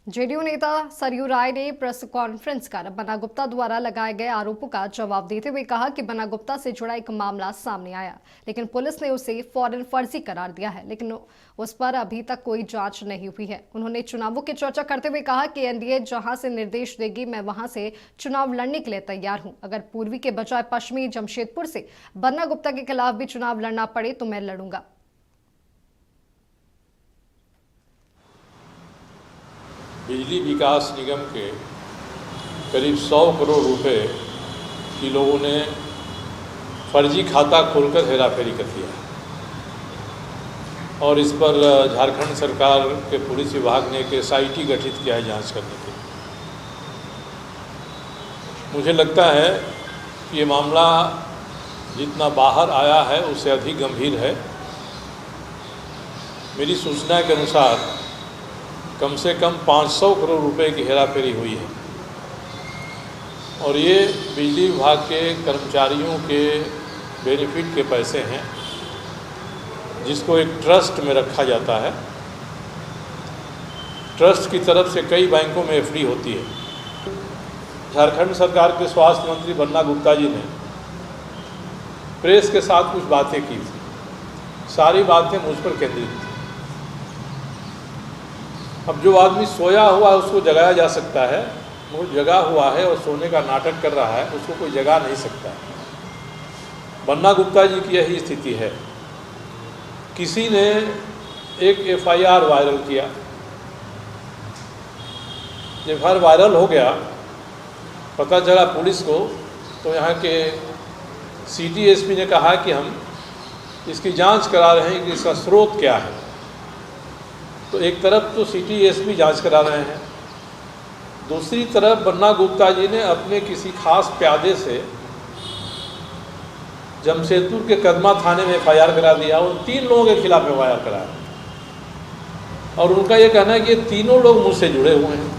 JDU नेता सरयू राय ने press conference कर बन्ना गुप्ता द्वारा लगाए गए आरोपों का जवाब देते हुए कहा कि बन्ना गुप्ता से जुड़ा एक मामला सामने आया, लेकिन पुलिस ने उसे फौरन फर्जी करार दिया है, लेकिन उस पर अभी तक कोई जांच नहीं हुई है। उन्होंने चुनावों की चर्चा करते हुए कहा कि एनडीए जहां से निर्देश देगी, मैं वहां से चुनाव लड़ने के लिए तैयार हूं। अगर पूर्वी के बजाय पश्चिमी जमशेदपुर से बन्ना गुप्ता के खिलाफ भी चुनाव लड़ना पड़े तो मैं लड़ूंगा। बिजली विकास निगम के करीब 100 करोड़ रुपए की लोगों ने फर्जी खाता खोलकर हेराफेरी कर दिया और इस पर झारखंड सरकार के पुलिस विभाग ने एक SIT गठित किया है जांच करने के लिए। मुझे लगता है कि ये मामला जितना बाहर आया है उससे अधिक गंभीर है। मेरी सूचना के अनुसार कम से कम 500 करोड़ रुपए की हेराफेरी हुई है और ये बिजली विभाग के कर्मचारियों के बेनिफिट के पैसे हैं जिसको एक ट्रस्ट में रखा जाता है। ट्रस्ट की तरफ से कई बैंकों में FD होती है। झारखंड सरकार के स्वास्थ्य मंत्री बन्ना गुप्ता जी ने प्रेस के साथ कुछ बातें की थी, सारी बातें मुझ पर केंद्रित थी। अब जो आदमी सोया हुआ है उसको जगाया जा सकता है, वो जगा हुआ है और सोने का नाटक कर रहा है, उसको कोई जगा नहीं सकता। बन्ना गुप्ता जी की यही स्थिति है। किसी ने एक FIR वायरल किया, जब FIR वायरल हो गया, पता चला पुलिस को, तो यहाँ के सिटी SP ने कहा कि हम इसकी जांच करा रहे हैं कि इसका स्रोत क्या है। तो एक तरफ तो सिटी SP जांच करा रहे हैं, दूसरी तरफ बन्ना गुप्ता जी ने अपने किसी खास प्यादे से जमशेदपुर के कदमा थाने में FIR करा दिया और 3 लोगों के खिलाफ FIR कराया और उनका ये कहना है कि ये तीनों लोग मुझसे जुड़े हुए हैं।